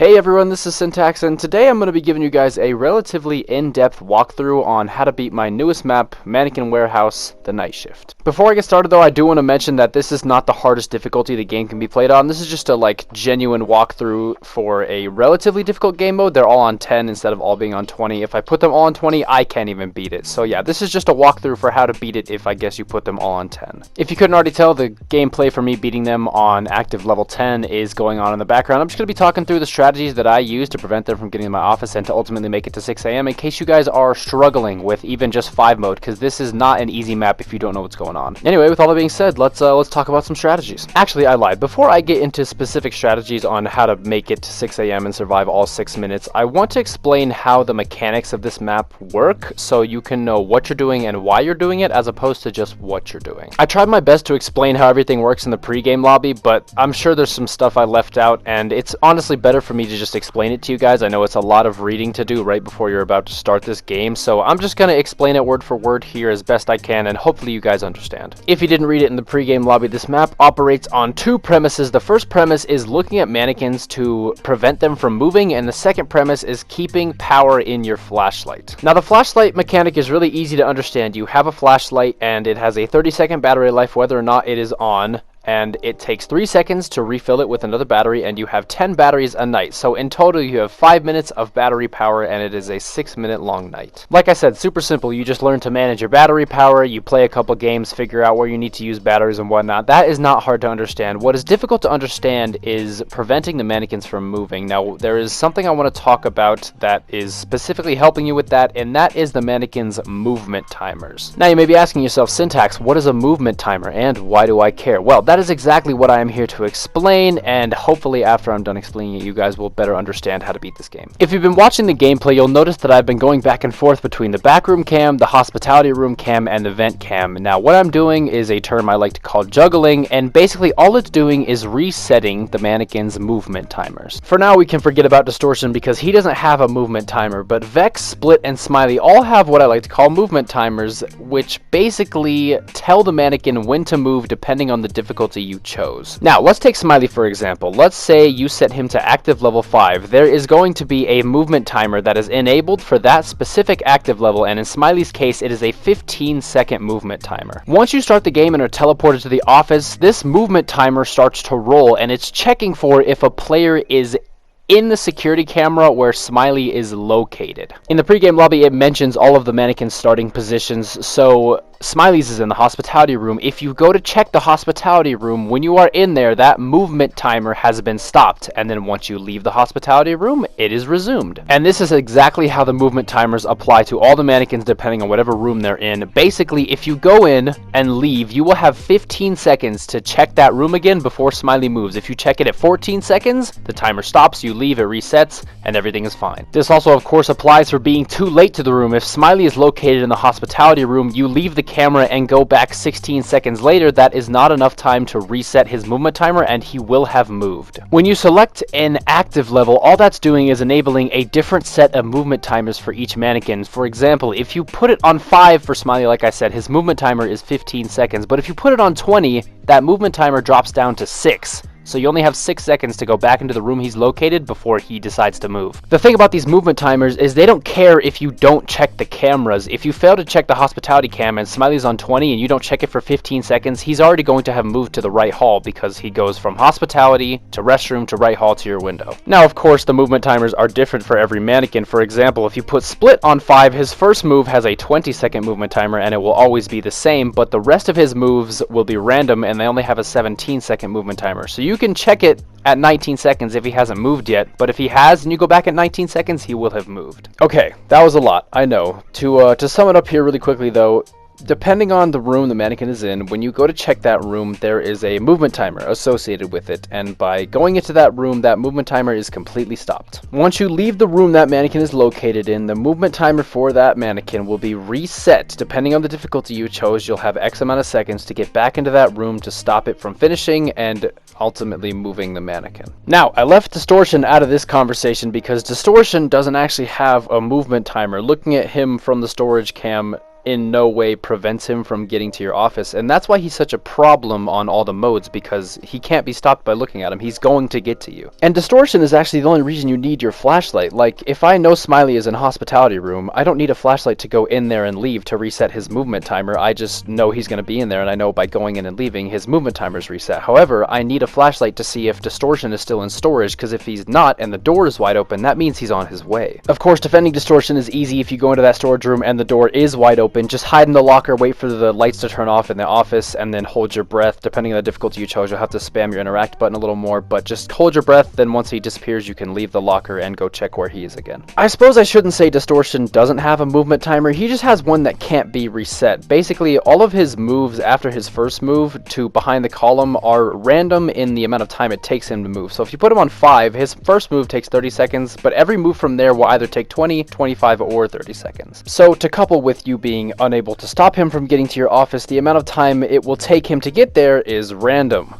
Hey everyone, this is Syntax, and today I'm going to be giving you guys a relatively in-depth walkthrough on how to beat my newest map, Mannequin Warehouse, the Night Shift. Before I get started though, I do want to mention that this is not the hardest difficulty the game can be played on. This is just a genuine walkthrough for a relatively difficult game mode. They're all on 10 instead of all being on 20. If I put them all on 20, I can't even beat it. So yeah, this is just a walkthrough for how to beat it if I guess you put them all on 10. If you couldn't already tell, the gameplay for me beating them on active level 10 is going on in the background. I'm just going to be talking through the strategies that I use to prevent them from getting in my office and to ultimately make it to 6 a.m. in case you guys are struggling with even just 5 mode, because this is not an easy map if you don't know what's going on. Anyway, with all that being said, let's talk about some strategies. Actually, I lied. Before I get into specific strategies on how to make it to 6 a.m. and survive all 6 minutes, I want to explain how the mechanics of this map work so you can know what you're doing and why you're doing it as opposed to just what you're doing. I tried my best to explain how everything works in the pre-game lobby, but I'm sure there's some stuff I left out, and it's honestly better for me to just explain it to you guys. I know it's a lot of reading to do right before you're about to start this game, so I'm just going to explain it word for word here as best I can, and hopefully you guys understand. If you didn't read it in the pre-game lobby, this map operates on 2 premises. The first premise is looking at mannequins to prevent them from moving, and the second premise is keeping power in your flashlight. Now, the flashlight mechanic is really easy to understand. You have a flashlight, and it has a 30-second battery life whether or not it is on, and it takes 3 seconds to refill it with another battery, and you have 10 batteries a night. So in total you have 5 minutes of battery power, and it is a 6-minute long night. Like I said, super simple. You just learn to manage your battery power, you play a couple games, figure out where you need to use batteries and whatnot. That is not hard to understand. What is difficult to understand is preventing the mannequins from moving. Now, there is something I want to talk about that is specifically helping you with that, and that is the mannequins' movement timers. Now you may be asking yourself, Syntax, what is a movement timer and why do I care? Well, that is exactly what I am here to explain, and hopefully after I'm done explaining it, you guys will better understand how to beat this game. If you've been watching the gameplay, you'll notice that I've been going back and forth between the backroom cam, the hospitality room cam, and the vent cam. Now, what I'm doing is a term I like to call juggling, and basically all it's doing is resetting the mannequin's movement timers. For now, we can forget about Distortion because he doesn't have a movement timer, but Vex, Split, and Smiley all have what I like to call movement timers, which basically tell the mannequin when to move depending on the difficulty you chose. Now, let's take Smiley for example. Let's say you set him to active level 5. There is going to be a movement timer that is enabled for that specific active level, and in Smiley's case, it is a 15-second movement timer. Once you start the game and are teleported to the office, this movement timer starts to roll, and it's checking for if a player is in the security camera where Smiley is located. In the pregame lobby, it mentions all of the mannequins' starting positions, so Smiley's is in the hospitality room. If you go to check the hospitality room, when you are in there, that movement timer has been stopped, and then once you leave the hospitality room, it is resumed. And this is exactly how the movement timers apply to all the mannequins depending on whatever room they're in. Basically, if you go in and leave, you will have 15 seconds to check that room again before Smiley moves. If you check it at 14 seconds, the timer stops, you leave, it resets, and everything is fine. This also, of course, applies for being too late to the room. If Smiley is located in the hospitality room, you leave the camera and go back 16 seconds later, that is not enough time to reset his movement timer, and he will have moved. When you select an active level, all that's doing is enabling a different set of movement timers for each mannequin. For example, if you put it on 5 for Smiley, like I said, his movement timer is 15 seconds, but if you put it on 20, that movement timer drops down to 6. So you only have 6 seconds to go back into the room he's located before he decides to move. The thing about these movement timers is they don't care if you don't check the cameras. If you fail to check the hospitality cam and Smiley's on 20 and you don't check it for 15 seconds, he's already going to have moved to the right hall because he goes from hospitality to restroom to right hall to your window. Now, of course, the movement timers are different for every mannequin. For example, if you put Split on 5, his first move has a 20-second movement timer and it will always be the same, but the rest of his moves will be random and they only have a 17-second movement timer. So you can check it at 19 seconds if he hasn't moved yet, but if he has and you go back at 19 seconds, he will have moved. Okay, that was a lot, I know. To sum it up here really quickly though, depending on the room the mannequin is in, when you go to check that room, there is a movement timer associated with it, and by going into that room, that movement timer is completely stopped. Once you leave the room that mannequin is located in, the movement timer for that mannequin will be reset. Depending on the difficulty you chose, you'll have X amount of seconds to get back into that room to stop it from finishing and ultimately moving the mannequin. Now, I left Distortion out of this conversation because Distortion doesn't actually have a movement timer. Looking at him from the storage cam, in no way prevents him from getting to your office, and that's why he's such a problem on all the modes, because he can't be stopped by looking at him. He's going to get to you. And distortion is actually the only reason you need your flashlight. Like, if I know Smiley is in a hospitality room, I don't need a flashlight to go in there and leave to reset his movement timer. I just know he's going to be in there, and I know by going in and leaving, his movement timer is reset. However, I need a flashlight to see if distortion is still in storage, because if he's not and the door is wide open, that means he's on his way. Of course, defending distortion is easy if you go into that storage room and the door is wide open. Just hide in the locker, wait for the lights to turn off in the office, and then hold your breath. Depending on the difficulty you chose, you'll have to spam your interact button a little more, but just hold your breath, then once he disappears, you can leave the locker and go check where he is again. I suppose I shouldn't say distortion doesn't have a movement timer, he just has one that can't be reset. Basically, all of his moves after his first move to behind the column are random in the amount of time it takes him to move. So if you put him on 5, his first move takes 30 seconds, but every move from there will either take 20, 25, or 30 seconds. So to couple with you being unable to stop him from getting to your office, the amount of time it will take him to get there is random.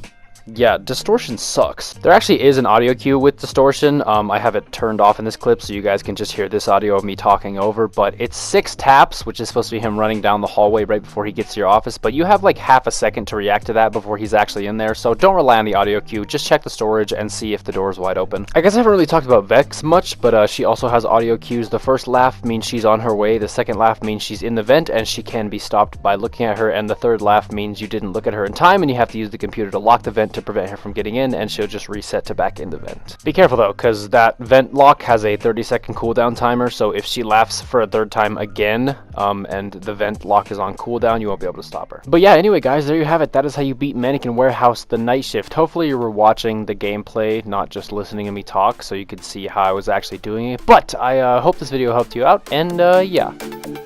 Yeah, distortion sucks. There actually is an audio cue with distortion. I have it turned off in this clip so you guys can just hear this audio of me talking over, but it's 6 taps, which is supposed to be him running down the hallway right before he gets to your office, but you have like half a second to react to that before he's actually in there, so don't rely on the audio cue. Just check the storage and see if the door is wide open. I guess I haven't really talked about Vex much, but she also has audio cues. The first laugh means she's on her way, the second laugh means she's in the vent and she can be stopped by looking at her, and the third laugh means you didn't look at her in time and you have to use the computer to lock the vent to prevent her from getting in, and she'll just reset to back in the vent. Be careful though, because that vent lock has a 30-second cooldown timer, so if she laughs for a third time again, and the vent lock is on cooldown, you won't be able to stop her. But yeah, anyway guys, there you have it. That is how you beat Mannequin Warehouse the night shift. Hopefully you were watching the gameplay, not just listening to me talk, so you could see how I was actually doing it. But I hope this video helped you out, and yeah,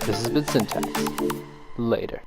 this has been Syntax. Later.